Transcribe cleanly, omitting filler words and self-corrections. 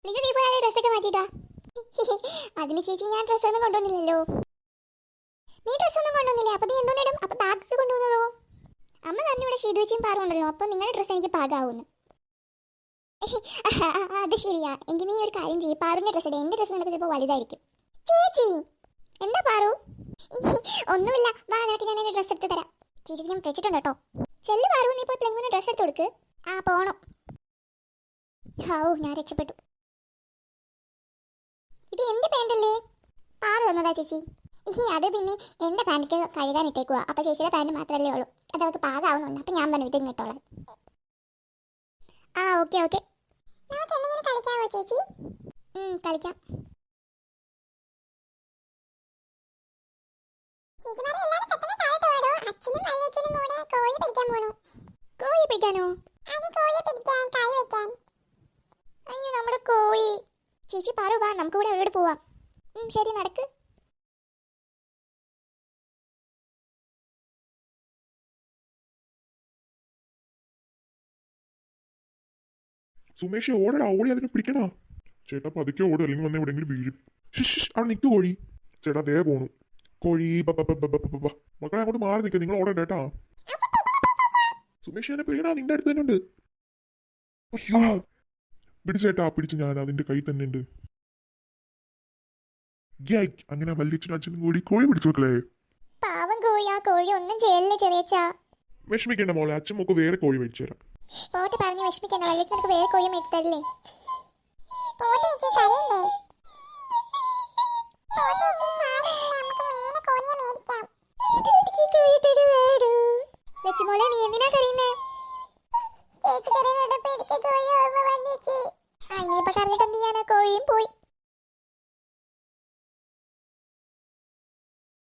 നിങ്ങൾ നീ പോയാലേ ഡ്രസ്സൊക്കെ മാറ്റിട്ടാ. അതിന് ചേച്ചി ഞാൻ ഡ്രസ്സൊന്നും കൊണ്ടുവന്നില്ലല്ലോ. നീ ഡ്രസ്സൊന്നും കൊണ്ടുവന്നില്ലേ? അപ്പൊ നീ എന്തോന്നിടും? അപ്പൊ ബാഗ് കൊണ്ടുവന്നതോ? അമ്മ തന്നെ ഇവിടെ ഷീതുവച്ചും പാറുണ്ടല്ലോ, അപ്പൊ നിങ്ങളുടെ ഡ്രസ്സ് എനിക്ക് പാകാവുന്നു. അത് ശരിയാ. എങ്കിൽ നീ ഒരു കാര്യം ചെയ്യും, പാറുവിന്റെ ഡ്രസ്സ് ഇടേ. എന്റെ ഡ്രസ്സ് നിനക്ക് ചിലപ്പോൾ വലുതായിരിക്കും. ചേച്ചി എന്താ പാറു? ഒന്നുമില്ല, വാ നിനക്ക് ഞാൻ എന്റെ ഡ്രസ്സ് എടുത്ത് തരാം. ചേച്ചിക്ക് ഞാൻ വെച്ചിട്ടുണ്ട് കേട്ടോ. ചെല്ലു പാറു, നീ പോയി പ്ലെങ്ങിന് ഡ്രസ്സ് എടുത്ത് കൊടുക്ക്. ആ പോണം. ഹാവൂ, ഞാൻ രക്ഷപ്പെട്ടു. ഇത് എന്റെ പാൻ്റല്ലേ? പാറു തന്നതാ ചേച്ചി. അത് പിന്നെ എന്റെ പാൻറ്റ് കഴുകാൻ ഇട്ടേക്കുക. അപ്പൊ ചേച്ചിയുടെ പാൻറ്റ് മാത്രമല്ലേ ഉള്ളൂ, അത് അവർക്ക് പാകാവുന്നുണ്ട്. അപ്പൊ ഞാൻ പറഞ്ഞു ഇത് ഇട്ടോളാം. ആ ഓക്കെ ഓക്കെ. നമുക്ക് എന്തെങ്കിലും കളിക്കാമോ ചേച്ചി? കളിക്കാം. കോഴി പിടിക്കാനോ? അയ്യോ നമ്മുടെ കോഴി. ചേച്ചി പാറു വാ, നമുക്ക് കൂടെ എവിടെ പോവാം. ശരി നടക്ക്. സുമേഷ് ഓടടാ, ഓടി അതിനെ പിടിക്കണ. ചേട്ടാ പതുക്കെ ഓടും, അല്ലെങ്കിൽ വന്ന് എവിടെയെങ്കിലും വീഴും. അവിടെ നിൽക്കു കോഴി. ചേട്ടാ ദേ പോണു കോഴി. മക്കളെ അങ്ങോട്ട് മാറി നിൽക്കുക, നിങ്ങൾ ഓടണ്ട കേട്ടാ. സുമേഷ് എന്നെ പിടിക്കണ, നിന്റെ അടുത്ത് തന്നെ ഉണ്ട്. അയ്യോ പിടിച്ചേട്ടാ, പിടിച്ച്. ഞാൻ അതിന്റെ കൈ തന്നെ ഉണ്ട്. അങ്ങനെ വല്യച്ഛനും അച്ഛനും കൂടി കോഴി പിടിച്ചു മക്കളെ. പാവം കോഴി. ആ കോഴി ഒന്നും ചെയ്യല്ലേ ചെറിയച്ചാ. വിഷമിക്കേണ്ട മോളെ, അച്ഛൻ നമുക്ക് വേറെ കോഴി മേടിച്ചു തരാം. പോട്ട് പറഞ്ഞ് വിഷമിക്കണ്ട, വല്യച്ഛനക്ക് വേറെ കോഴി മേടിച്ചു തരില്ലേ? ലക്ഷ്മോളെ നീ എന്തിനാ കരയുന്നേ? ഇനിയിപ്പൊ കരഞ്ഞിട്ട് എന്ത് ചെയ്യാനാ? കോഴിയും പോയി.